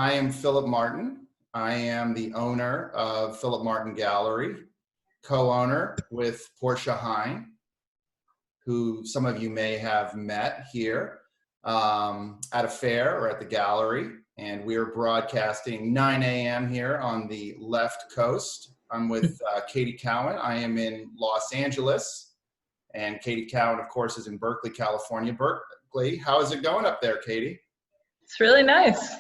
I am Philip Martin. I am the owner of Philip Martin Gallery, co-owner with Portia Hine, who some of you may have met here at a fair or at the gallery. And we are broadcasting 9 a.m. here on the left coast. I'm with Katy Cowan. I am in Los Angeles. And Katy Cowan, of course, is in Berkeley, California. Berkeley, how is it going up there, Katy? It's really nice.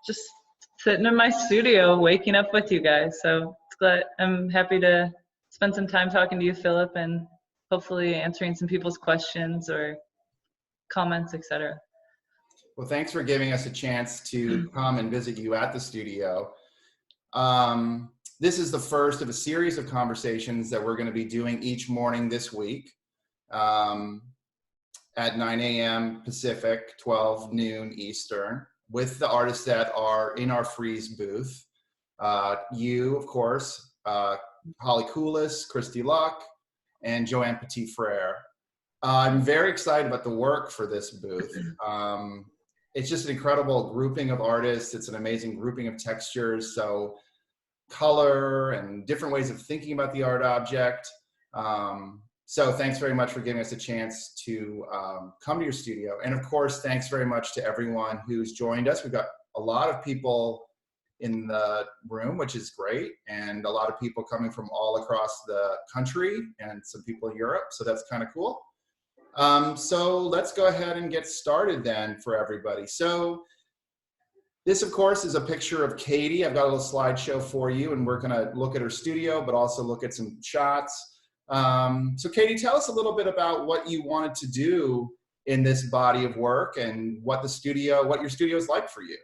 Just sitting in my studio, waking up with you guys. So I'm happy to spend some time talking to you, Philip, and hopefully answering some people's questions or comments, etc. Well, thanks for giving us a chance to come and visit you at the studio. This is the first of a series of conversations that we're going to be doing each morning this week at 9 a.m. Pacific, 12 noon Eastern, with the artists that are in our Frieze booth. You, of course, Holly Coulis, Christy Luck, and Joanne Petit-Frere. I'm very excited about the work for this booth. It's just an incredible grouping of artists. It's an amazing grouping of textures. So color and different ways of thinking about the art object. So thanks very much for giving us a chance to come to your studio. And of course, thanks very much to everyone who's joined us. We've got a lot of people in the room, which is great. And a lot of people coming from all across the country and some people in Europe. So that's kind of cool. So let's go ahead and get started then for everybody. So this, of course, is a picture of Katy. I've got a little slideshow for you, and we're going to look at her studio, but also look at some shots. So Katy, tell us a little bit about what you wanted to do in this body of work and what your studio is like for you.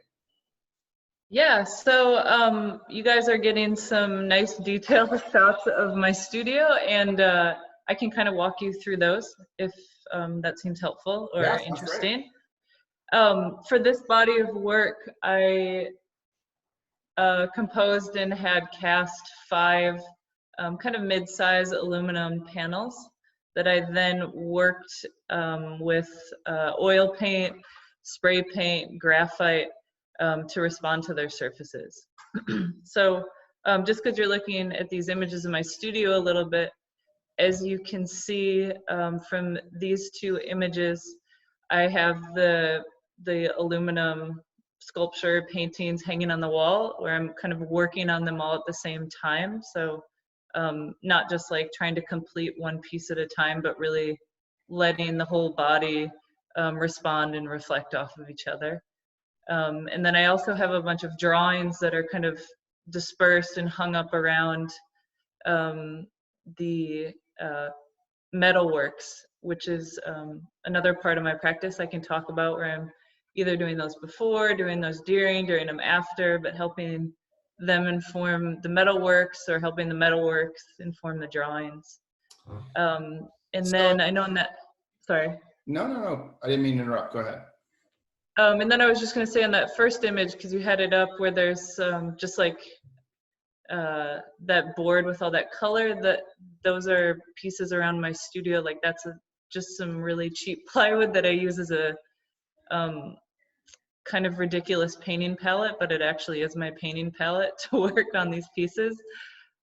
Yeah, so you guys are getting some nice detailed shots of my studio, and I can kind of walk you through those if that seems helpful or interesting. For this body of work, I composed and had cast 5 kind of mid-size aluminum panels that I then worked with oil paint, spray paint, graphite to respond to their surfaces. So just because you're looking at these images in my studio a little bit, as you can see from these 2 images, I have the aluminum sculpture paintings hanging on the wall where I'm kind of working on them all at the same time. So not just like trying to complete one piece at a time, but really letting the whole body respond and reflect off of each other. And then I also have a bunch of drawings that are kind of dispersed and hung up around the metalworks, which is another part of my practice I can talk about, where I'm either doing those before, doing those during them after, but helping them inform the metalworks or helping the metalworks inform the drawings. And then I know in that, sorry. No. I didn't mean to interrupt. Go ahead. And then I was just going to say on that first image, because you had it up where there's just like that board with all that color, those are pieces around my studio. Like that's just some really cheap plywood that I use as a kind of ridiculous painting palette, but it actually is my painting palette to work on these pieces.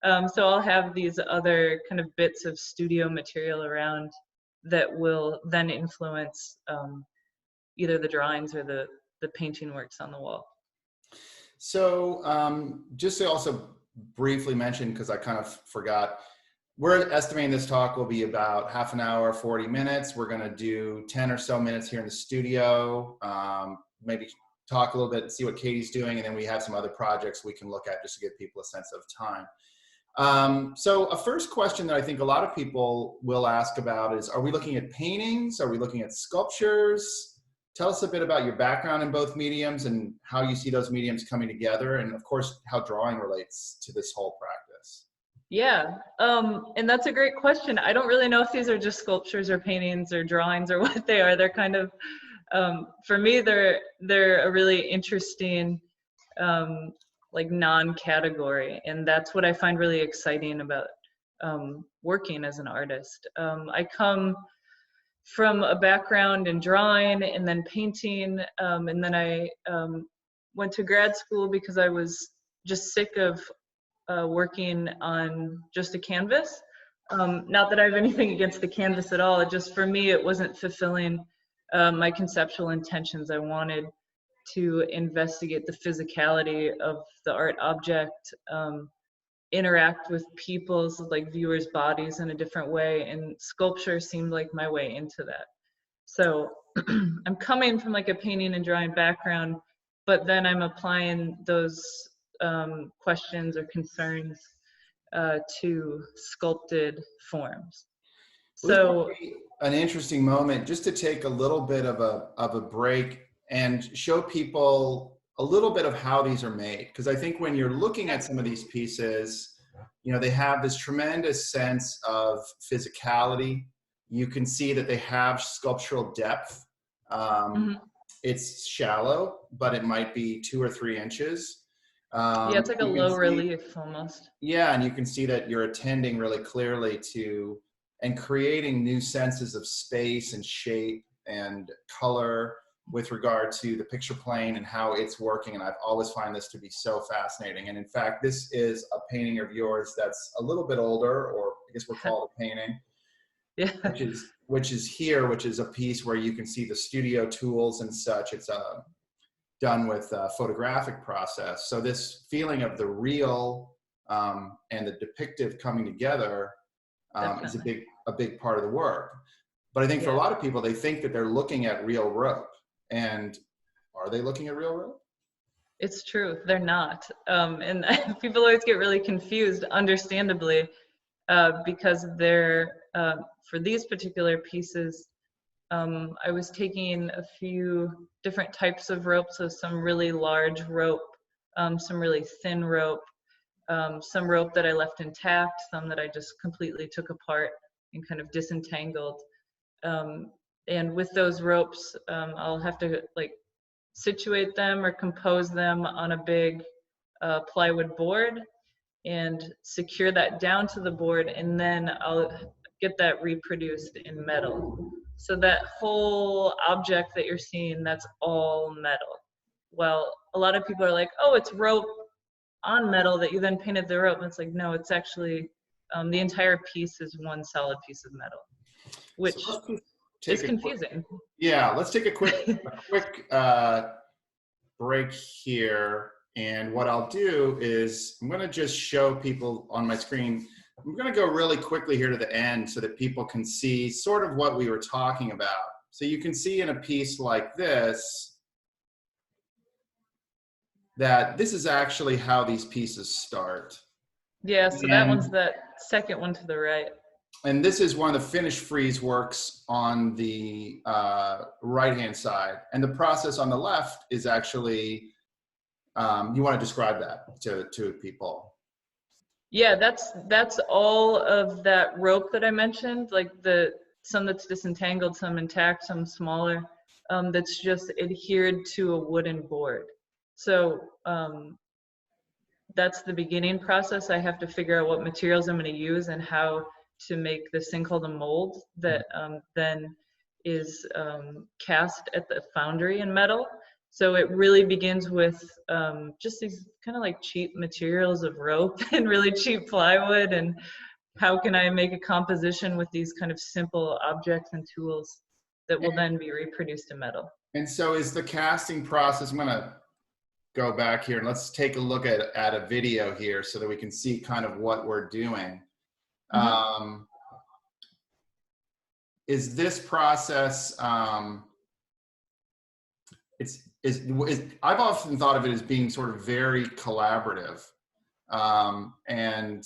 So I'll have these other kind of bits of studio material around that will then influence either the drawings or the painting works on the wall. So just to also briefly mention, because I kind of forgot, we're estimating this talk will be about half an hour, 40 minutes. We're going to do 10 or so minutes here in the studio, maybe talk a little bit and see what Katy's doing, and then we have some other projects we can look at just to give people a sense of time. So a first question that I think a lot of people will ask about is, are we looking at paintings? Are we looking at sculptures? Tell us a bit about your background in both mediums and how you see those mediums coming together, and of course, how drawing relates to this whole practice. Yeah, and that's a great question. I don't really know if these are just sculptures or paintings or drawings or what they are. They're kind of, for me, they're a really interesting, like non-category, and that's what I find really exciting about working as an artist. I come from a background in drawing and then painting, and then I went to grad school because I was just sick of working on just a canvas. Not that I have anything against the canvas at all. It just, for me, it wasn't fulfilling my conceptual intentions. I wanted to investigate the physicality of the art object, interact with people's, like, viewers' bodies in a different way, and sculpture seemed like my way into that. So I'm coming from like a painting and drawing background, but then I'm applying those questions or concerns to sculpted forms. Well, this So might be an interesting moment just to take a little bit of a break and show people a little bit of how these are made. Because I think when you're looking at some of these pieces, you know, they have this tremendous sense of physicality. You can see that they have sculptural depth. It's shallow, but it might be 2 or 3 inches. yeah, it's like a You can low see, relief almost. yeah, and you can see that you're attending really clearly to and creating new senses of space and shape and color with regard to the picture plane and how it's working. And I've always find this to be so fascinating. And in fact, this is a painting of yours that's a little bit older, or I guess we'll call it a painting. Yeah. which is here, which is a piece where you can see the studio tools and such. It's done with a photographic process. So this feeling of the real and the depictive coming together is a big part of the work. But I think for a lot of people, they think that they're looking at real rope. And are they looking at real rope? It's true, they're not. And people always get really confused, understandably, because they're, for these particular pieces, I was taking a few different types of rope, so some really large rope, some really thin rope, some rope that I left intact, some that I just completely took apart and kind of disentangled. And with those ropes, I'll have to like situate them or compose them on a big plywood board and secure that down to the board, and then I'll get that reproduced in metal. So that whole object that you're seeing, that's all metal. Well, a lot of people are like, oh, it's rope on metal that you then painted the rope. And it's like, no, it's actually, the entire piece is one solid piece of metal, which is confusing. Let's take a quick break here. And what I'll do is I'm going to just show people on my screen. I'm going to go really quickly here to the end so that people can see sort of what we were talking about. So you can see in a piece like this that this is actually how these pieces start. Yeah, so that one's that second one to the right. And this is one of the finished frieze works on the right-hand side. And the process on the left is actually, you want to describe that to people? Yeah, that's all of that rope that I mentioned, like some that's disentangled, some intact, some smaller, that's just adhered to a wooden board. So that's the beginning process. I have to figure out what materials I'm going to use and how to make this thing called a mold that then is cast at the foundry in metal. So it really begins with just these kind of like cheap materials of rope and really cheap plywood, and how can I make a composition with these kind of simple objects and tools that will then be reproduced in metal. And so is the casting process, I'm gonna go back here and let's take a look at a video here so that we can see kind of what we're doing. Is this process, I've often thought of it as being sort of very collaborative. And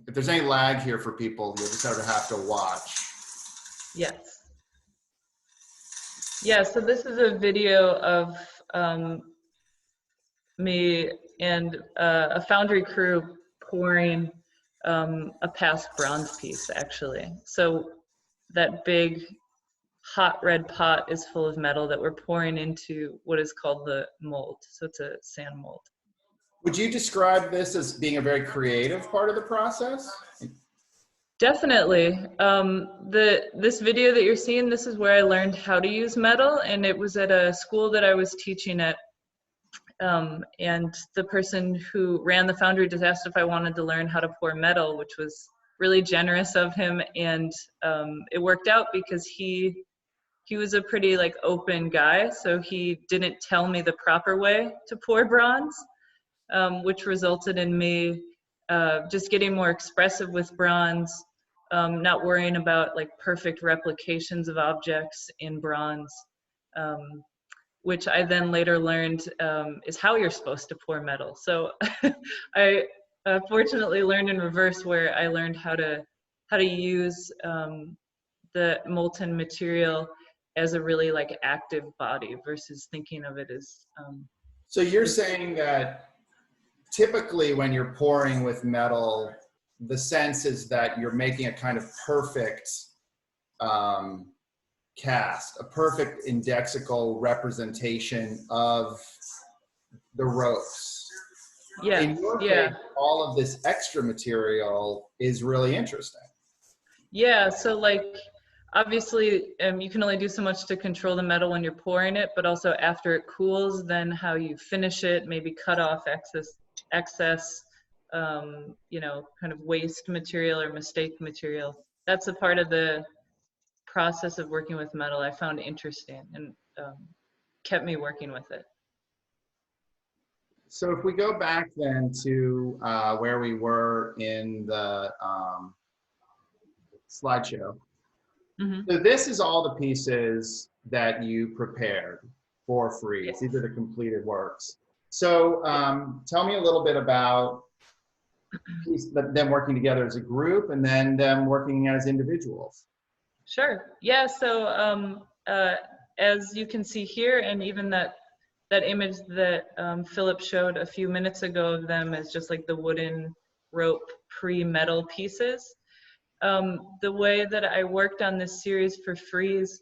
if there's any lag here for people, you'll just sort of have to watch. Yes. Yeah, so this is a video of me and a foundry crew pouring a past bronze piece, actually. So that big hot red pot is full of metal that we're pouring into what is called the mold. So it's a sand mold. Would you describe this as being a very creative part of the process? Definitely. This video that you're seeing, this is where I learned how to use metal, and it was at a school that I was teaching at And the person who ran the foundry just asked if I wanted to learn how to pour metal, which was really generous of him. And it worked out because he was a pretty like open guy, so he didn't tell me the proper way to pour bronze, which resulted in me just getting more expressive with bronze, not worrying about like perfect replications of objects in bronze, which I then later learned is how you're supposed to pour metal. So I fortunately learned in reverse, where I learned how to use the molten material as a really like active body versus thinking of it as So you're saying that typically when you're pouring with metal, the sense is that you're making a kind of perfect cast, a perfect indexical representation of the ropes. yeah, In your yeah. case, all of this extra material is really interesting. Yeah, so like obviously you can only do so much to control the metal when you're pouring it, but also after it cools, then how you finish it, maybe cut off excess you know, kind of waste material or mistake material. That's a part of the process of working with metal I found interesting and kept me working with it. So if we go back then to where we were in the slideshow. Mm-hmm. So this is all the pieces that you prepared for Frieze. Yes. These are the completed works. So tell me a little bit about them working together as a group and then them working as individuals. Sure. Yeah. So as you can see here, and even that image that Philip showed a few minutes ago of them as just like the wooden rope pre-metal pieces. The way that I worked on this series for Frieze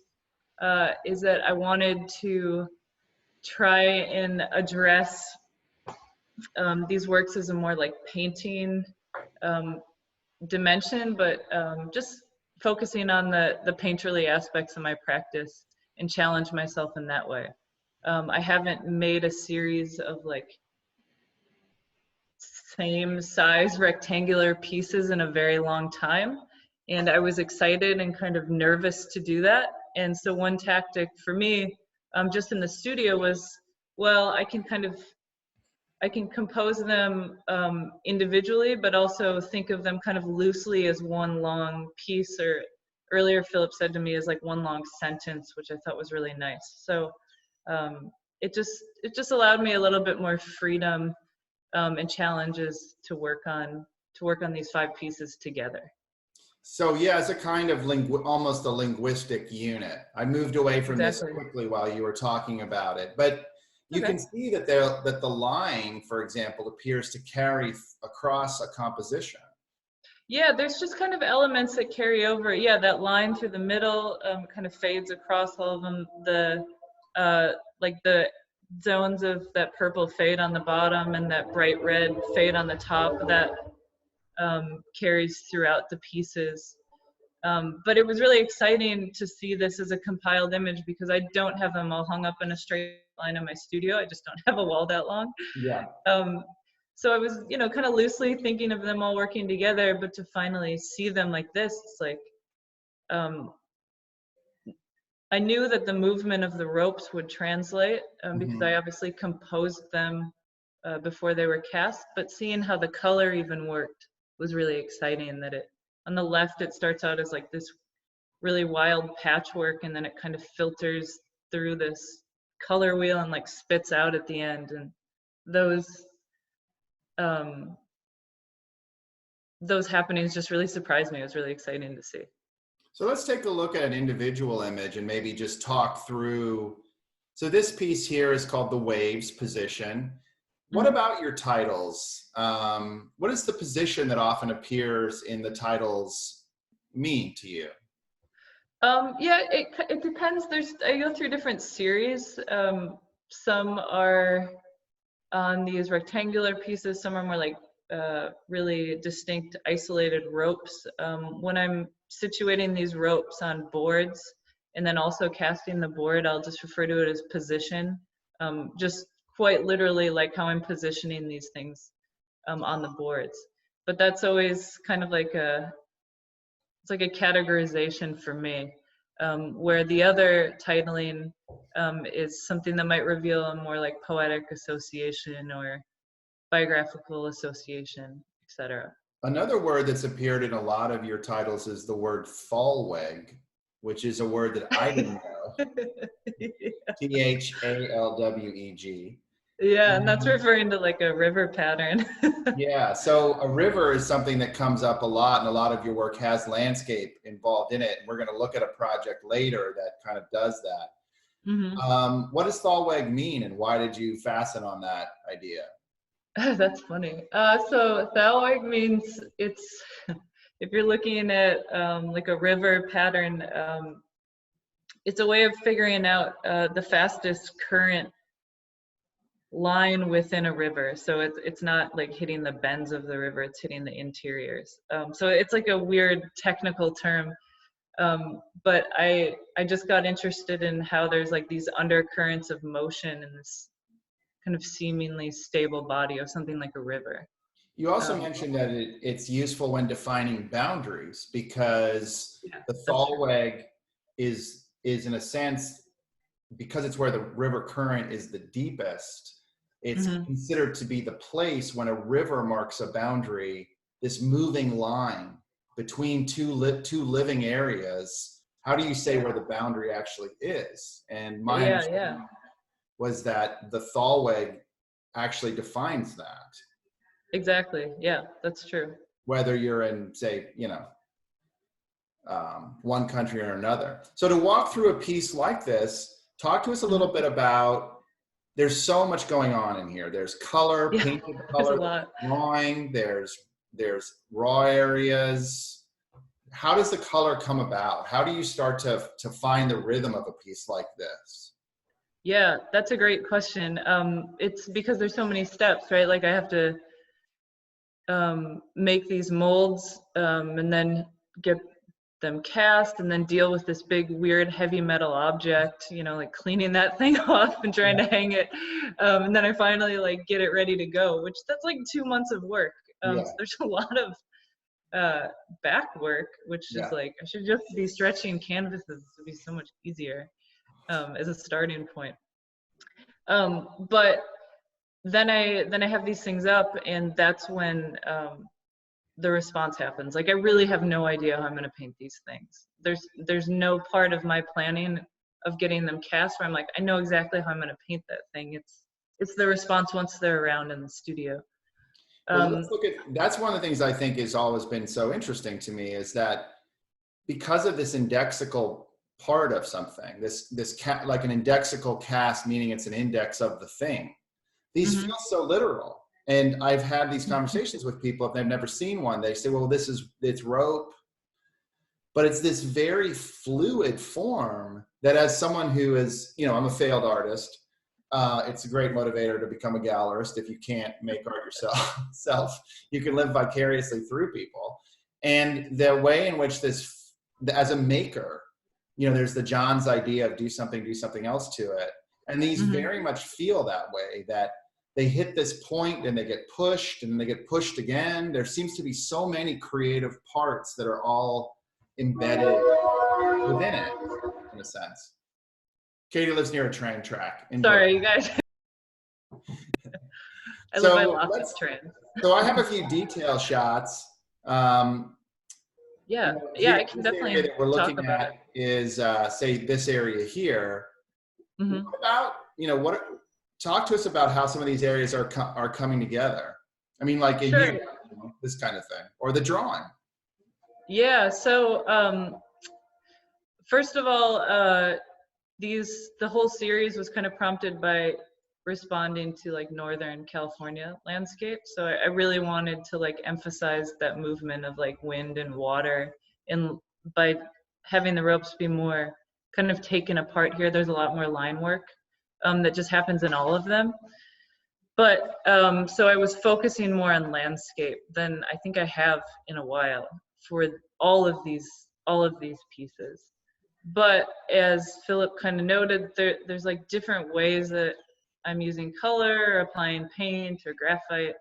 is that I wanted to try and address these works as a more like painting dimension, but just focusing on the painterly aspects of my practice and challenge myself in that way. I haven't made a series of like same size rectangular pieces in a very long time, and I was excited and kind of nervous to do that. And so one tactic for me just in the studio was, well, I can compose them individually, but also think of them kind of loosely as one long piece, or earlier Philip said to me as like one long sentence, which I thought was really nice. So it just allowed me a little bit more freedom and challenges to work on these 5 pieces together. So yeah, it's a kind of almost a linguistic unit. I moved away from Exactly. this quickly while you were talking about it, but you Okay. can see that that the line, for example, appears to carry across a composition. Yeah, there's just kind of elements that carry over. Yeah, that line through the middle kind of fades across all of them. Like the zones of that purple fade on the bottom and that bright red fade on the top, that carries throughout the pieces. But it was really exciting to see this as a compiled image because I don't have them all hung up in a straight line in my studio. I just don't have a wall that long. Yeah. So I was, you know, kind of loosely thinking of them all working together, but to finally see them like this, it's like, I knew that the movement of the ropes would translate because I obviously composed them before they were cast, but seeing how the color even worked was really exciting. That it, on the left, it starts out as like this really wild patchwork, and then it kind of filters through this color wheel and like spits out at the end. And those happenings just really surprised me. It was really exciting to see. So let's take a look at an individual image and maybe just talk through. So this piece here is called the waves position. What about your titles? What does the position that often appears in the titles mean to you? Yeah, it depends. I go through different series. Some are on these rectangular pieces. Some are more like really distinct isolated ropes. When I'm situating these ropes on boards and then also casting the board, I'll just refer to it as position, just quite literally like how I'm positioning these things on the boards. But that's always kind of like it's like a categorization for me, where the other titling is something that might reveal a more like poetic association or biographical association, etc. Another word that's appeared in a lot of your titles is the word Thalweg, which is a word that I didn't know. Thalweg. Yeah, and that's referring to like a river pattern. Yeah, so a river is something that comes up a lot, and a lot of your work has landscape involved in it. And we're going to look at a project later that kind of does that. Hmm. What does Thalweg mean, and why did you fasten on that idea? That's funny. So Thalweg means it's, if you're looking at like a river pattern, it's a way of figuring out the fastest current line within a river. So it's not like hitting the bends of the river, it's hitting the interiors. So it's like a weird technical term. But I just got interested in how there's like these undercurrents of motion in this kind of seemingly stable body of something like a river. You also Um, mentioned that it's useful when defining boundaries because yeah, the that's true. Thalweg is in a sense, because it's where the river current is the deepest, it's Hmm. considered to be the place when a river marks a boundary, this moving line between two living areas. How do you say Yeah, where the boundary actually is? And my yeah, yeah, understanding was that the Thalweg actually defines that, exactly. Yeah, that's true. whether you're in, say, one country or another. So to walk through a piece like this, talk to us a little Hmm. bit about, there's so much going on in here. There's color, Yeah, painted there's a color, lot. drawing, there's raw areas. How does the color come about? How do you start to find the rhythm of a piece like this? Yeah, that's a great question. It's because there's so many steps, right? Like I have to make these molds and then get them cast and then deal with this big weird heavy metal object, like cleaning that thing off and trying to hang it, and then I finally like get it ready to go, which that's like 2 months of work. So Yeah, there's a lot of back work, which is yeah. like I should just be stretching canvases to be so much easier as a starting point. But then I have these things up, and that's when the response happens. Like I really have no idea how I'm going to paint these things. There's no part of my planning of getting them cast where I'm like, I know exactly how I'm going to paint that thing. It's the response once they're around in the studio. Well, let's Um, look at, that's one of the things I think has always been so interesting to me is that because of this indexical part of something, like an indexical cast, meaning it's an index of the thing. These mhm. feel so literal. And I've had these conversations with people if they've never seen one. They say, well, it's rope, but it's this very fluid form that as someone who is, I'm a failed artist. It's a great motivator to become a gallerist. If you can't make art yourself, you can live vicariously through people. And the way in which as a maker, there's the John's idea of do something else to it. And these Mhm. very much feel that way, that they hit this point and they get pushed and they get pushed again. There seems to be so many creative parts that are all embedded within it, in a sense. Katie lives near a train track in Brooklyn. Sorry, you guys. I live by So lots of trains. so I have a few detail shots. Um, Yeah, yeah, Here, I can this area definitely that we're talk looking about it. at is, say, this area here. What Hmm. about, talk to us about how some of these areas are coming together. I mean, like in here, Sure. this kind of thing, or the drawing. Yeah. So first of all, the whole series was kind of prompted by responding to like Northern California landscape. So I really wanted to like emphasize that movement of like wind and water, and by having the ropes be more kind of taken apart here, there's a lot more line work that just happens in all of them. But so I was focusing more on landscape than I think I have in a while for all of these pieces. But as Philip kind of noted, there's like different ways that I'm using color, applying paint or graphite.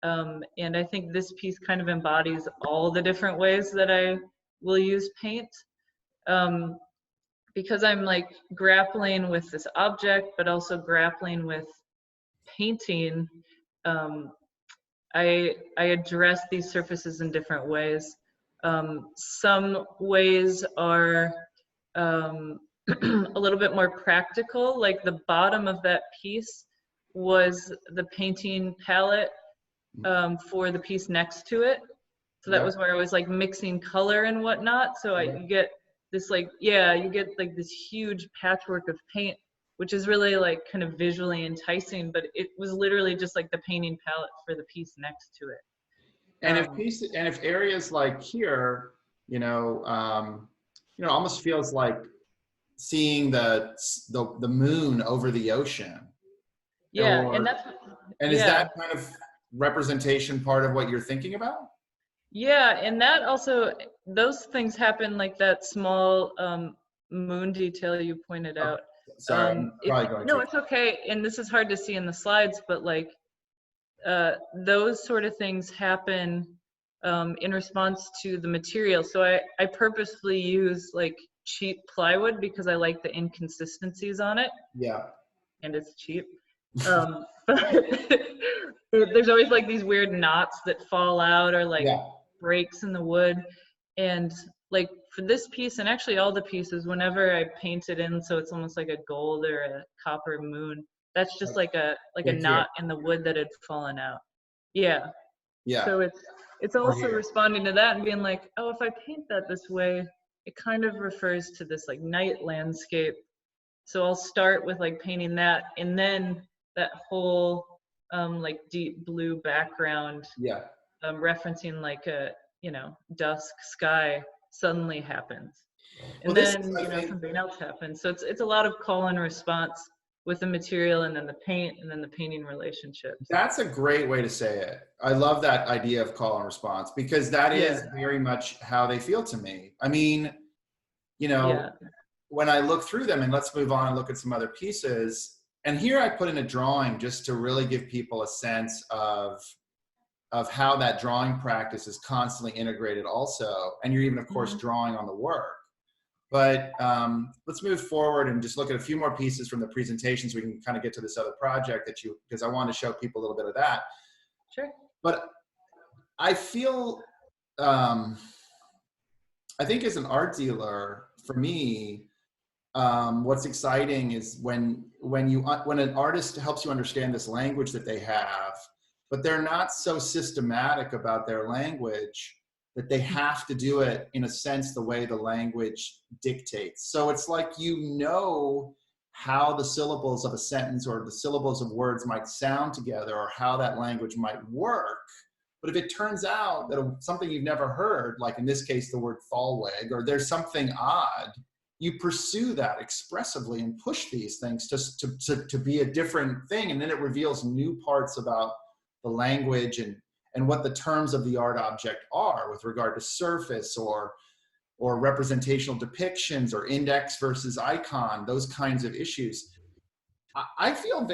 And I think this piece kind of embodies all the different ways that I will use paint. Because I'm like grappling with this object, but also grappling with painting, I address these surfaces in different ways. Some ways are a little bit more practical, like the bottom of that piece was the painting palette for the piece next to it. So that was where I was like mixing color and whatnot. So you get this like, you get like this huge patchwork of paint, which is really like kind of visually enticing, but it was literally just like the painting palette for the piece next to it. And if areas like here, almost feels like seeing the moon over the ocean. Yeah, and is that kind of representation part of what you're thinking about? Yeah, and that also, those things happen, like that small moon detail you pointed out. Sorry, I'm probably going no, it's okay, and this is hard to see in the slides, but like those sort of things happen in response to the material. So I purposefully use like cheap plywood because I like the inconsistencies on it. Yeah. And it's cheap. But there's always like these weird knots that fall out or like breaks in the wood. And like for this piece, and actually all the pieces, whenever I paint it in so it's almost like a gold or a copper moon, that's just like a knot in the wood that had fallen out. Yeah. So it's also responding to that and being like, oh, if I paint that this way, it kind of refers to this like night landscape. So I'll start with like painting that, and then that whole like deep blue background, referencing like a dusk sky suddenly happens, and then something else happens. So it's a lot of call and response with the material, and then the paint, and then the painting relationships. That's a great way to say it. I love that idea of call and response, because that is very much how they feel to me. I mean, when I look through them, and let's move on and look at some other pieces. And here I put in a drawing just to really give people a sense of how that drawing practice is constantly integrated also. And you're even, of course, drawing on the work. But let's move forward and just look at a few more pieces from the presentations. We can kind of get to this other project because I want to show people a little bit of that. Sure. But I feel, I think as an art dealer, for me, what's exciting is when an artist helps you understand this language that they have, but they're not so systematic about their language that they have to do it in a sense the way the language dictates. So it's like how the syllables of a sentence or the syllables of words might sound together, or how that language might work. But if it turns out that something you've never heard, like in this case the word thalweg, or there's something odd, you pursue that expressively and push these things to be a different thing. And then it reveals new parts about the language and what the terms of the art object are with regard to surface or representational depictions or index versus icon, those kinds of issues. I feel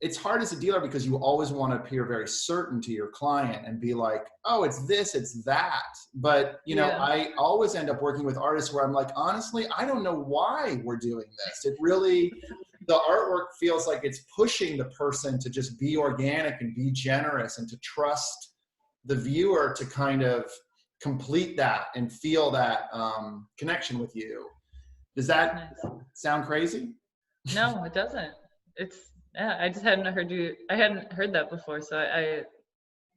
it's hard as a dealer because you always want to appear very certain to your client and be like, oh, it's this, it's that. But, I always end up working with artists where I'm like, honestly, I don't know why we're doing this. The artwork feels like it's pushing the person to just be organic and be generous and to trust the viewer to kind of complete that and feel that connection with you. Does that sound crazy? No, it doesn't. I just hadn't heard that before, so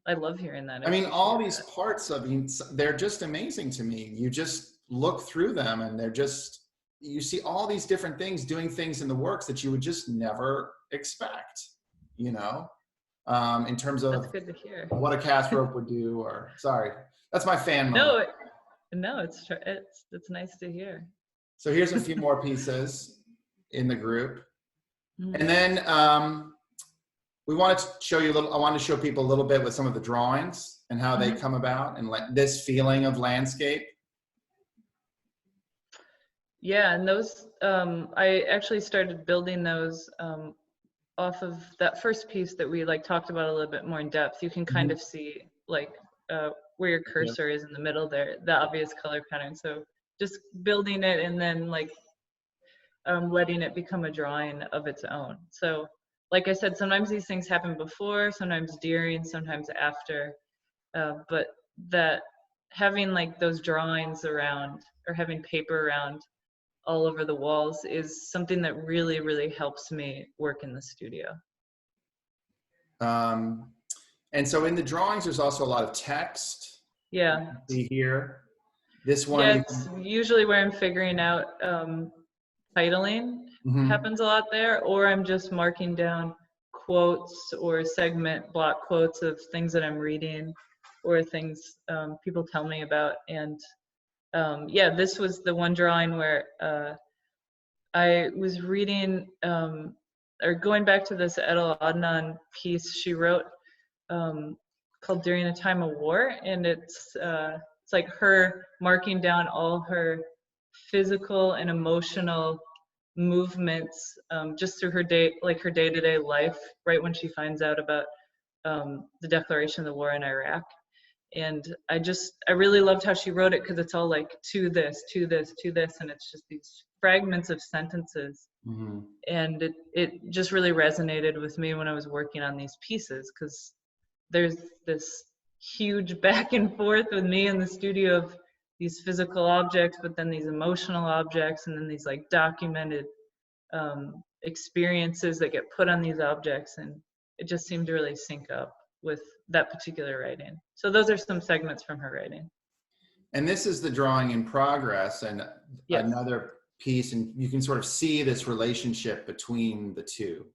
I love hearing that. I mean, all these parts, they're just amazing to me. You just look through them and you see all these different things doing things in the works that you would just never expect, in terms of That's good to hear. What a cast rope would do, or sorry, that's my fan moment. No, it's nice to hear. So here's a few more pieces in the group. And then I wanted to show people a little bit with some of the drawings and how they come about, and this feeling of landscape. Yeah, and those, I actually started building those off of that first piece that we like talked about a little bit more in depth, you can kind of see like where your cursor is in the middle there, the obvious color pattern. So just building it and then like letting it become a drawing of its own. So like I said, sometimes these things happen before, sometimes during, sometimes after, but that having like those drawings around or having paper around all over the walls is something that really, really helps me work in the studio. And so in the drawings, there's also a lot of text. Yeah. See here. This one. Yeah, it's usually where I'm figuring out titling happens a lot there, or I'm just marking down quotes or segment block quotes of things that I'm reading or things people tell me about. And yeah, this was the one drawing where I was reading or going back to this Edel Adnan piece she wrote called During a Time of War, and it's like her marking down all her physical and emotional movements just through her day, like her day-to-day life, right when she finds out about the declaration of the war in Iraq. And I really loved how she wrote it, because it's all like to this, to this, to this, and it's just these fragments of sentences. And it just really resonated with me when I was working on these pieces, because there's this huge back and forth with me in the studio of these physical objects, but then these emotional objects, and then these like documented experiences that get put on these objects, and it just seemed to really sync up with that particular writing. So those are some segments from her writing. And this is the drawing in progress, and yes. Another piece, and you can sort of see this relationship between the two.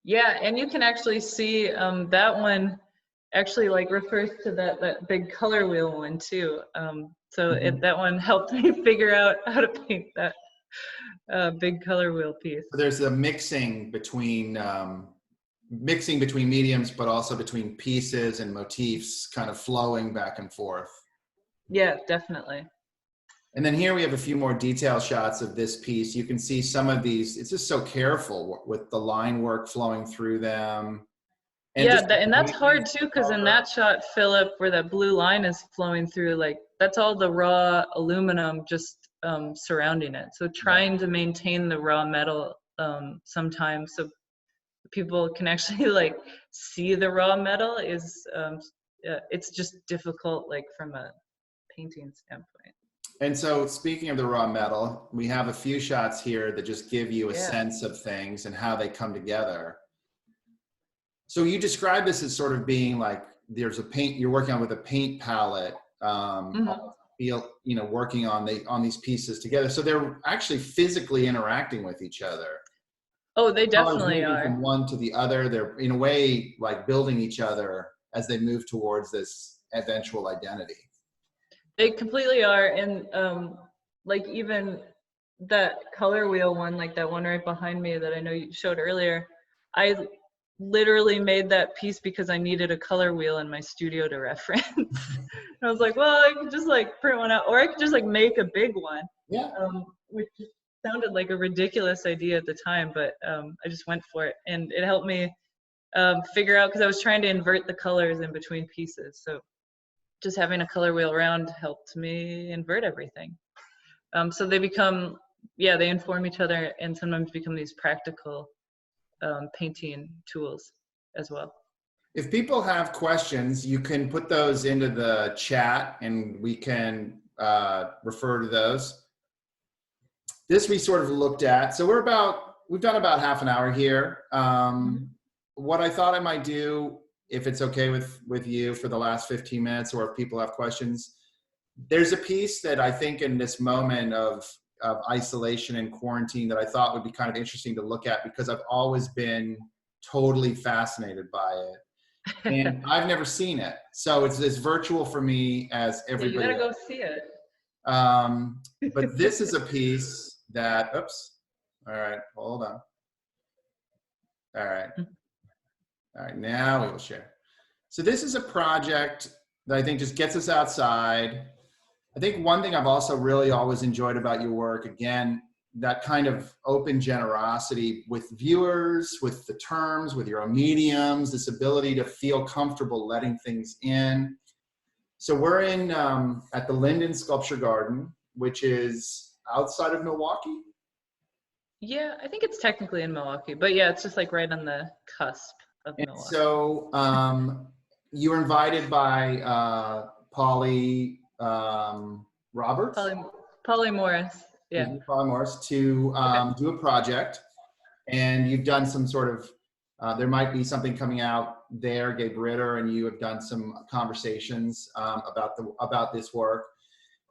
Yeah, and you can actually see that one actually like refers to that big color wheel one too. So that one helped me figure out how to paint that big color wheel piece. So there's a mixing between mediums, but also between pieces and motifs kind of flowing back and forth. Yeah, definitely. And then here we have a few more detail shots of this piece. You can see some of these, it's just so careful with the line work flowing through them. And yeah, and that's hard too, because in that shot, Philip, where that blue line is flowing through, like that's all the raw aluminum just surrounding it. So trying to maintain the raw metal sometimes so people can actually like see the raw metal is it's just difficult, like from a painting standpoint. And so speaking of the raw metal, we have a few shots here that just give you a sense of things and how they come together. So you describe this as sort of being like there's a paint you're working on with a paint palette, working on these pieces together. So they're actually physically interacting with each other. Oh, they definitely are. From one to the other, they're in a way like building each other as they move towards this eventual identity. They completely are, and like even that color wheel one, like that one right behind me that I know you showed earlier, I literally made that piece because I needed a color wheel in my studio to reference. I was like, well, I could just like print one out, or I could just like make a big one. Yeah. Which sounded like a ridiculous idea at the time, but I just went for it, and it helped me figure out, because I was trying to invert the colors in between pieces. So just having a color wheel around helped me invert everything. So they become, they inform each other and sometimes become these practical painting tools as well. If people have questions, you can put those into the chat and we can refer to those. This we sort of looked at. So we've done about half an hour here. What I thought I might do, if it's okay with you, for the last 15 minutes, or if people have questions, there's a piece that I think in this moment of isolation and quarantine that I thought would be kind of interesting to look at, because I've always been totally fascinated by it. And I've never seen it. So it's as virtual for me as everybody. You gotta go see it. But this is a piece that, oops. All right, hold on. All right. All right, now we will share. So this is a project that I think just gets us outside. I think one thing I've also really always enjoyed about your work, again, that kind of open generosity with viewers, with the terms, with your own mediums, this ability to feel comfortable letting things in. So we're in at the Linden Sculpture Garden, which is outside of Milwaukee. Yeah, I think it's technically in Milwaukee, but yeah, it's just like right on the cusp of And Milwaukee. so you were invited by Polly Roberts, Polly Morris, yeah. Polly Morris, to do a project, and you've done some sort of. There might be something coming out there, Gabe Ritter, and you have done some conversations about this work.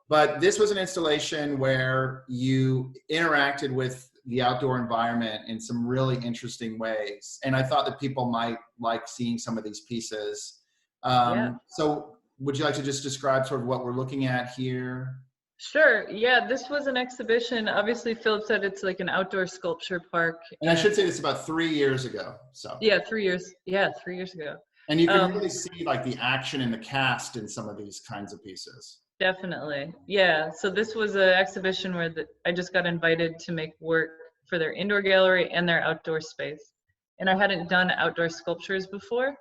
But this was an installation where you interacted with the outdoor environment in some really interesting ways. And I thought that people might like seeing some of these pieces. Yeah. So would you like to just describe sort of what we're looking at here? Sure. Yeah, this was an exhibition. Obviously, Philip said it's like an outdoor sculpture park. And I should say this about 3 years ago. So yeah, 3 years. Yeah, 3 years ago. And you can really see like the action and the cast in some of these kinds of pieces. Definitely. Yeah. So this was an exhibition where I just got invited to make work for their indoor gallery and their outdoor space. And I hadn't done outdoor sculptures before.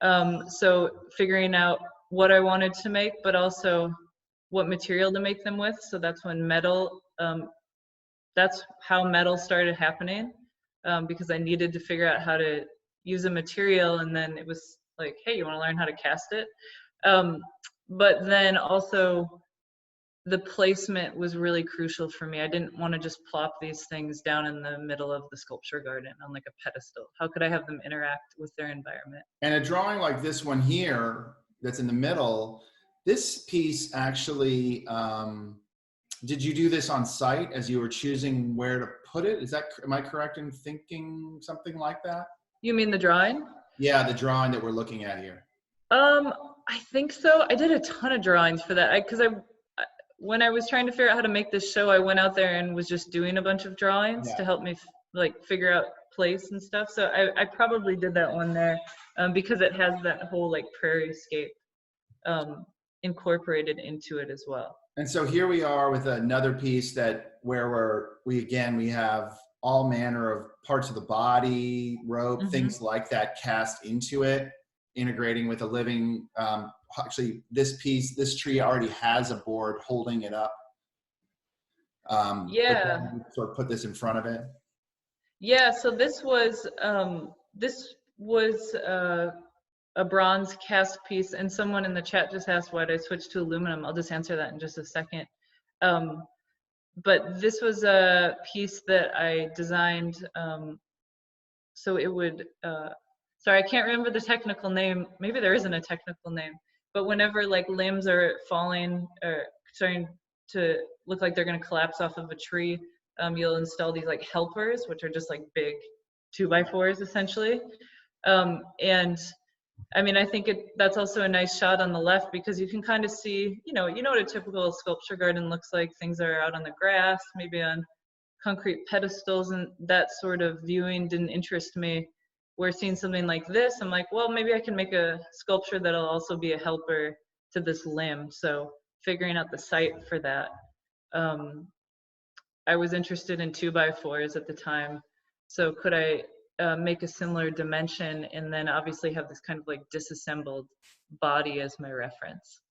So figuring out what I wanted to make, but also what material to make them with. So that's when that's how metal started happening, because I needed to figure out how to use a material, and then it was like, hey, you want to learn how to cast it? But then also the placement was really crucial for me. I didn't want to just plop these things down in the middle of the sculpture garden on like a pedestal. How could I have them interact with their environment? And a drawing like this one here that's in the middle, this piece actually, did you do this on site as you were choosing where to put it? Am I correct in thinking something like that? You mean the drawing? Yeah, the drawing that we're looking at here. I think so. I did a ton of drawings for that because when I was trying to figure out how to make this show, I went out there and was just doing a bunch of drawings to help me like figure out place and stuff. So I probably did that one there because it has that whole like prairie scape incorporated into it as well. And so here we are with another piece where we have all manner of parts of the body, rope, things like that cast into it, integrating with a living, actually this tree already has a board holding it up. Yeah. Sort of put this in front of it. Yeah, so this was a bronze cast piece, and someone in the chat just asked why I switched to aluminum. I'll just answer that in just a second. But this was a piece that I designed, so it would, sorry, I can't remember the technical name. Maybe there isn't a technical name, but whenever like limbs are falling or starting to look like they're gonna collapse off of a tree, you'll install these like helpers, which are just like big 2x4s essentially. And I mean, I think that's also a nice shot on the left because you can kind of see, you know what a typical sculpture garden looks like. Things are out on the grass, maybe on concrete pedestals, and that sort of viewing didn't interest me. Where seeing something like this, I'm like, well, maybe I can make a sculpture that'll also be a helper to this limb. So figuring out the site for that. I was interested in 2x4s at the time. So could I make a similar dimension and then obviously have this kind of like disassembled body as my reference?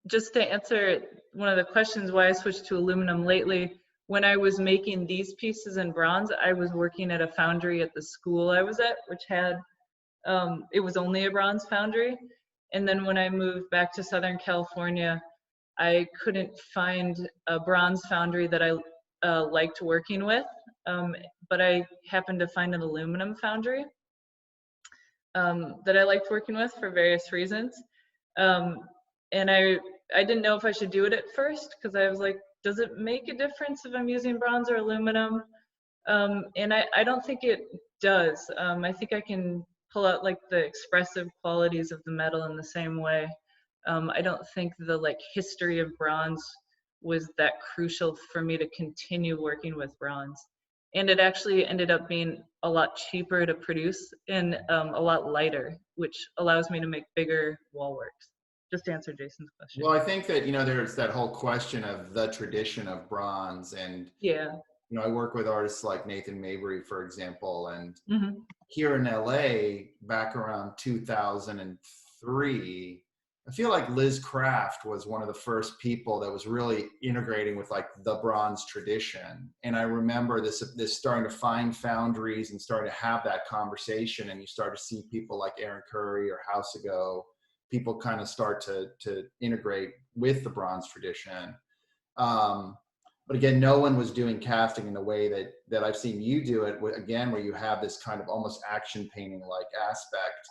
Just to answer one of the questions why I switched to aluminum lately, when I was making these pieces in bronze, I was working at a foundry at the school I was at, which had, it was only a bronze foundry. And then when I moved back to Southern California, I couldn't find a bronze foundry that I liked working with, but I happened to find an aluminum foundry that I liked working with for various reasons. And I didn't know if I should do it at first because I was like, does it make a difference if I'm using bronze or aluminum? And I don't think it does. I think I can pull out like the expressive qualities of the metal in the same way. I don't think the like history of bronze was that crucial for me to continue working with bronze. And it actually ended up being a lot cheaper to produce and a lot lighter, which allows me to make bigger wall works. just to answer Jason's question. Well, I think that, there's that whole question of the tradition of bronze. And, Yeah. I work with artists like Nathan Mabry, for example, and Hmm. here in LA back around 2003, I feel like Liz Craft was one of the first people that was really integrating with like the bronze tradition. And I remember this starting to find foundries and starting to have that conversation. And you start to see people like Aaron Curry or House Ago, people kind of start to integrate with the bronze tradition. But again, no one was doing casting in the way that I've seen you do it, again, where you have this kind of almost action painting like aspect.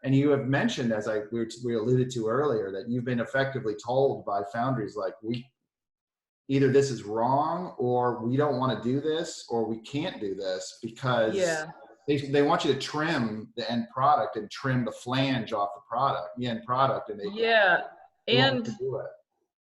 And you have mentioned, as we alluded to earlier, that you've been effectively told by foundries, like, either this is wrong, or we don't want to do this, or we can't do this, because Yeah. they want you to trim the end product and trim the flange off the end product, and they won't do it.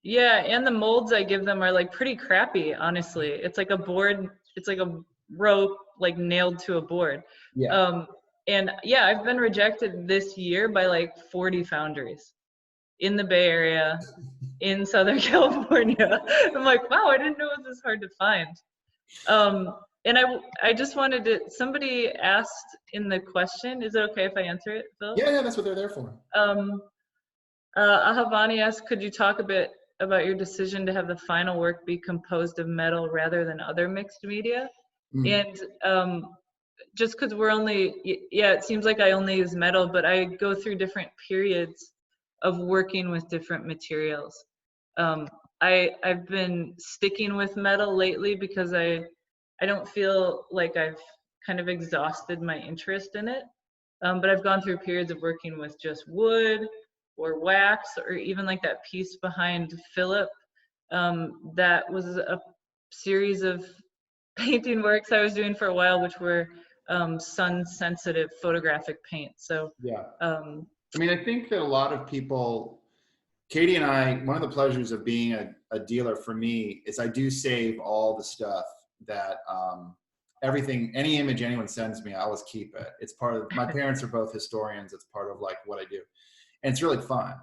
Yeah, and the molds I give them are like pretty crappy, honestly. It's like a board, it's like a rope like nailed to a board. Yeah. And yeah, I've been rejected this year by like 40 foundries in the Bay Area, in Southern California. I'm like, wow, I didn't know it was this hard to find. And I just wanted to, somebody asked in the question, is it okay if I answer it, Phil? Yeah, that's what they're there for. Ahavani asked, could you talk a bit about your decision to have the final work be composed of metal rather than other mixed media? And just because we're only, it seems like I only use metal, but I go through different periods of working with different materials. I've been sticking with metal lately because I don't feel like I've kind of exhausted my interest in it. But I've gone through periods of working with just wood or wax, or even like that piece behind Philip. That was a series of painting works I was doing for a while, which were sun sensitive photographic paint. So yeah. I mean, I think that a lot of people, Katie and I, one of the pleasures of being a dealer for me is I do save all the stuff that everything, any image anyone sends me, I always keep it. It's part of, my parents are both historians. It's part of like what I do. And it's really fun.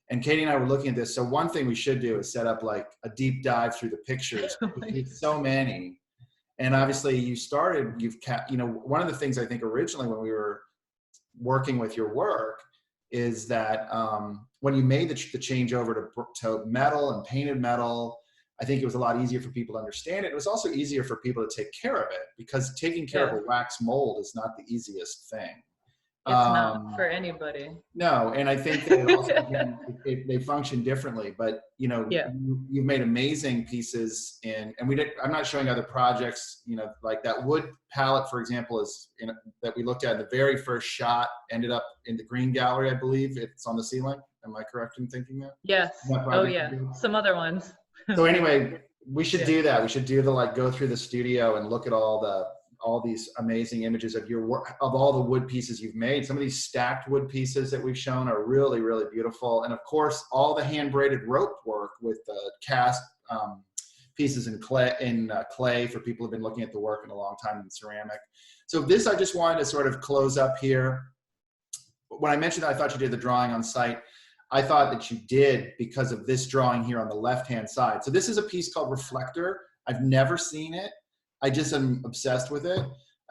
And Katie and I were looking at this. So one thing we should do is set up like a deep dive through the pictures. There's so many. And obviously one of the things I think originally when we were working with your work is that when you made the change over to metal and painted metal, I think it was a lot easier for people to understand it. It was also easier for people to take care of it, because taking care of a wax mold is not the easiest thing. It's not for anybody. No, and I think that it also, again, they function differently. But you've made amazing pieces and I'm not showing other projects. Like that wood palette, for example, that we looked at in the very first shot ended up in the Green Gallery, I believe. It's on the ceiling. Am I correct in thinking that? Yes. Oh yeah. Some other ones. So anyway, we should do that. We should do go through the studio and look at all these amazing images of your work, of all the wood pieces you've made. Some of these stacked wood pieces that we've shown are really, really beautiful. And of course, all the hand braided rope work with the cast pieces in clay for people who've been looking at the work in a long time in ceramic. So this, I just wanted to sort of close up here. When I mentioned that I thought you did the drawing on site, I thought that you did because of this drawing here on the left-hand side. So this is a piece called Reflector. I've never seen it. I just am obsessed with it.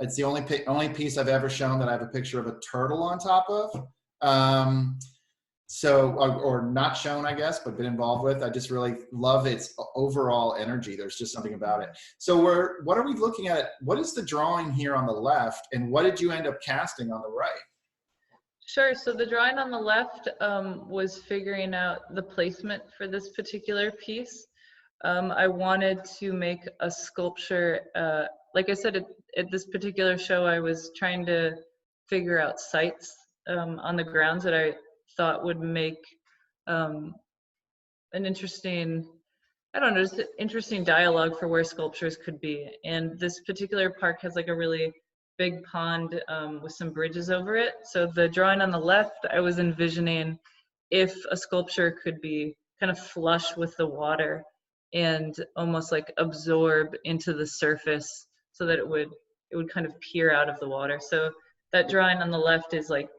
It's the only piece I've ever shown that I have a picture of a turtle on top of. Or not shown, I guess, but been involved with. I just really love its overall energy. There's just something about it. So what are we looking at? What is the drawing here on the left, and what did you end up casting on the right? Sure. So the drawing on the left was figuring out the placement for this particular piece. I wanted to make a sculpture. Like I said, at this particular show, I was trying to figure out sites on the grounds that I thought would make an interesting, just interesting dialogue for where sculptures could be. And this particular park has like a really big pond with some bridges over it. So the drawing on the left, I was envisioning if a sculpture could be kind of flush with the water and almost like absorb into the surface so that it would kind of peer out of the water. So that drawing on the left is like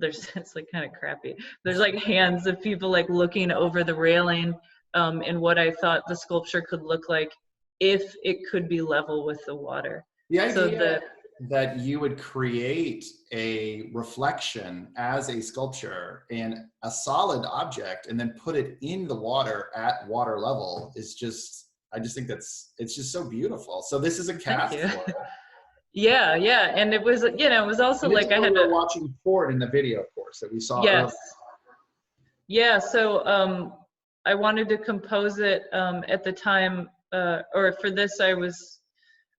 it's like kind of crappy. There's like hands of people like looking over the railing, and what I thought the sculpture could look like if it could be level with the water. The So idea that you would create a reflection as a sculpture in a solid object and then put it in the water at water level is just, I just think it's just so beautiful. So this is a cast for it. Yeah, yeah, and it was, you know, it was also like I had to watching for it in the video, of course, that we saw. Yes. Earlier. Yeah, so I wanted to compose it at the time, or for this I was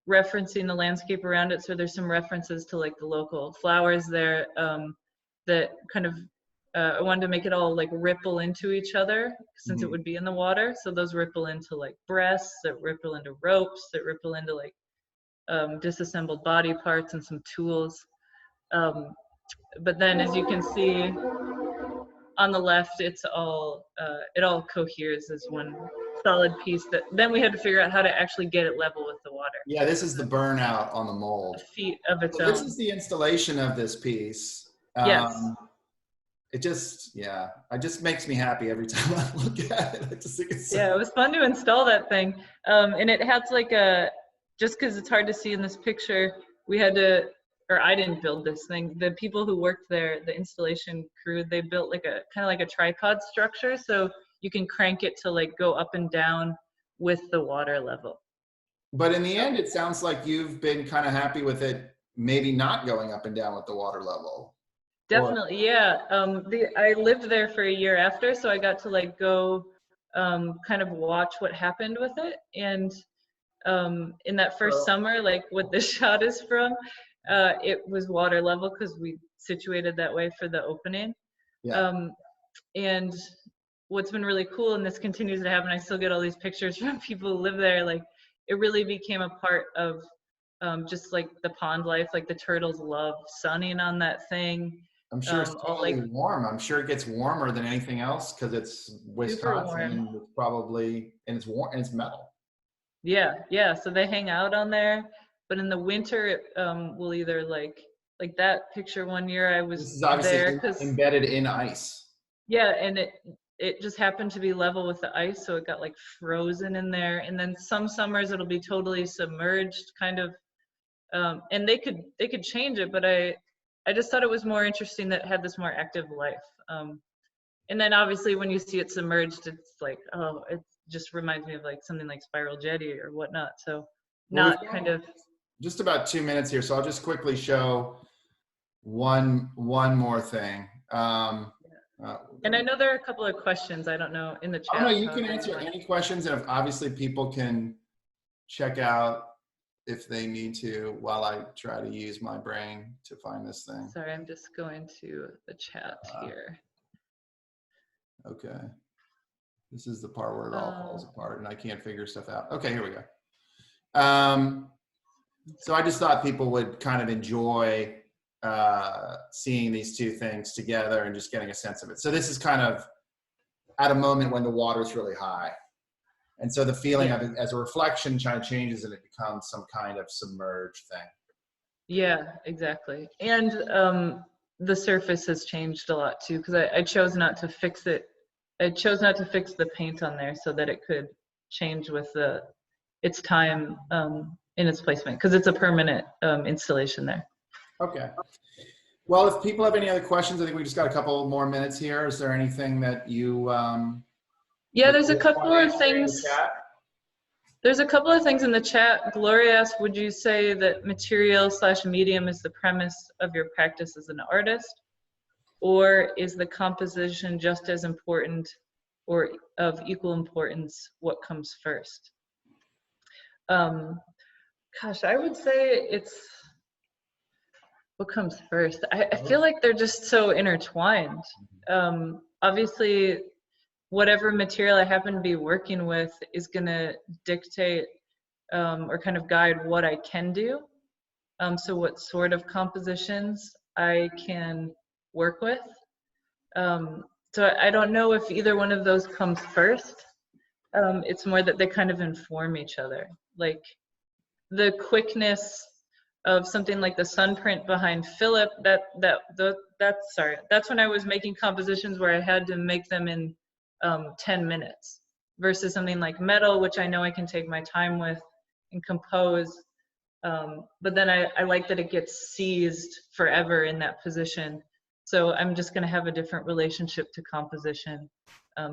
referencing the landscape around it, so there's some references to like the local flowers there, that kind of, I wanted to make it all like ripple into each other since it would be in the water, so those ripple into like breasts, that ripple into ropes, that ripple into like disassembled body parts and some tools. But then as you can see on the left, it's all, it all coheres as one solid piece that then we had to figure out how to actually get it level with the water. Yeah, this is the burnout on the mold. A feat of its so own. This is the installation of this piece. Yes. It just, yeah, it just makes me happy every time I look at it. I just think it's so yeah, it was fun to install that thing. And it has like a, just because it's hard to see in this picture, we had to, or I didn't build this thing. The people who worked there, the installation crew, they built like a kind of like a tripod structure, so you can crank it to like go up and down with the water level. But in the end, it sounds like you've been kind of happy with it, maybe not going up and down with the water level. Definitely, yeah. I lived there for a year after, so I got to like go kind of watch what happened with it. And in that first summer, like what this shot is from, it was water level because we situated that way for the opening. Yeah. And what's been really cool, and this continues to happen, I still get all these pictures from people who live there, like it really became a part of just like the pond life, like the turtles love sunning on that thing. I'm sure it's totally like, warm. I'm sure it gets warmer than anything else because it's Wisconsin and it's probably, and it's warm and it's metal. Yeah, yeah. So they hang out on there, but in the winter, it will either like that picture one year I was this is obviously there embedded in ice. Yeah, and it just happened to be level with the ice, so it got like frozen in there. And then some summers it'll be totally submerged, kind of. And they could change it, but I just thought it was more interesting that it had this more active life. And then obviously when you see it submerged, it's like, oh, it just reminds me of like something like Spiral Jetty or whatnot. So not kind of. Just about 2 minutes here, so I'll just quickly show one more thing. And I know there are a couple of questions, I don't know, in the chat. Oh, no, you can answer any questions, and if obviously people can check out if they need to while I try to use my brain to find this thing. Sorry, I'm just going to the chat here. Okay. This is the part where it all falls apart and I can't figure stuff out. Okay, here we go. So I just thought people would kind of enjoy seeing these two things together and just getting a sense of it. So this is kind of at a moment when the water's really high. And so the feeling of it as a reflection kind of changes and it becomes some kind of submerged thing. Yeah, exactly. And the surface has changed a lot too, because I chose not to fix it. I chose not to fix the paint on there so that it could change with its time in its placement, because it's a permanent installation there. Okay. Well, if people have any other questions, I think we just got a couple more minutes here. Is there anything that you yeah, there's a couple of things. There's a couple of things in the chat. Gloria asked, would you say that material/medium is the premise of your practice as an artist? Or is the composition just as important or of equal importance? What comes first? Gosh, I would say it's what comes first. I feel like they're just so intertwined. Obviously, whatever material I happen to be working with is gonna dictate or kind of guide what I can do. So what sort of compositions I can work with. So I don't know if either one of those comes first. It's more that they kind of inform each other. Like the quickness of something like the sun print behind Philip, that's when I was making compositions where I had to make them in 10 minutes versus something like metal, which I know I can take my time with and compose. But then I like that it gets seized forever in that position. So I'm just going to have a different relationship to composition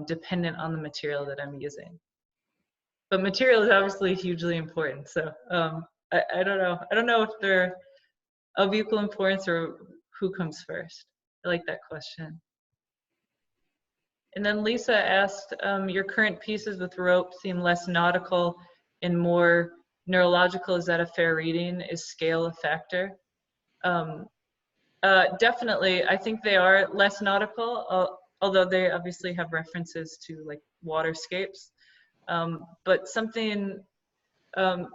dependent on the material that I'm using. But material is obviously hugely important. So I don't know. I don't know if they're of equal importance or who comes first. I like that question. And then Lisa asked, your current pieces with rope seem less nautical and more neurological. Is that a fair reading? Is scale a factor? Definitely. I think they are less nautical, although they obviously have references to like waterscapes. But something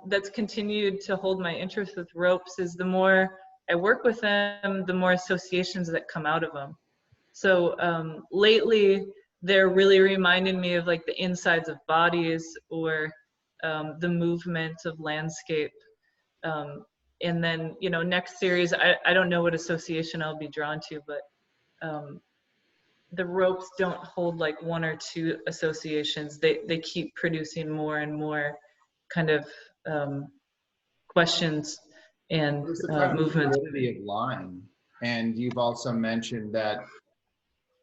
that's continued to hold my interest with ropes is the more I work with them, the more associations that come out of them. So lately, they're really reminding me of like the insides of bodies or the movement of landscape. And then, you know, next series, I don't know what association I'll be drawn to, but the ropes don't hold like one or two associations. They keep producing more and more kind of questions and There's the kind of movements. fluidity of line. And you've also mentioned that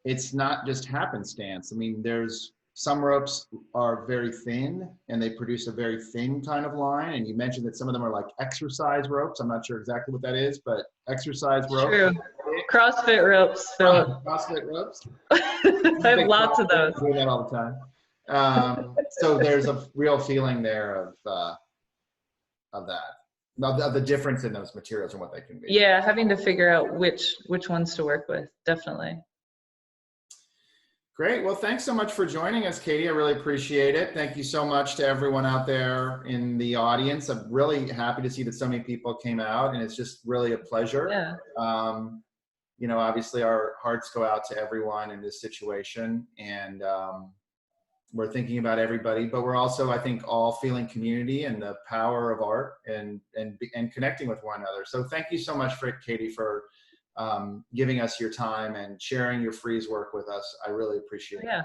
it's not just happenstance. I mean, there's some ropes are very thin and they produce a very thin kind of line. And you mentioned that some of them are like exercise ropes. I'm not sure exactly what that is, but exercise ropes. True. CrossFit ropes, Philip. CrossFit ropes. I have lots of those. I do that all the time. So there's a real feeling there of that, of the difference in those materials and what they can be. Yeah, having to figure out which ones to work with, definitely. Great. Well, thanks so much for joining us, Katy. I really appreciate it. Thank you so much to everyone out there in the audience. I'm really happy to see that so many people came out, and it's just really a pleasure. Yeah. You know, obviously our hearts go out to everyone in this situation, and we're thinking about everybody, but we're also, I think, all feeling community and the power of art and connecting with one another. So thank you so much, Katy, for giving us your time and sharing your frieze work with us. I really appreciate it. Yeah.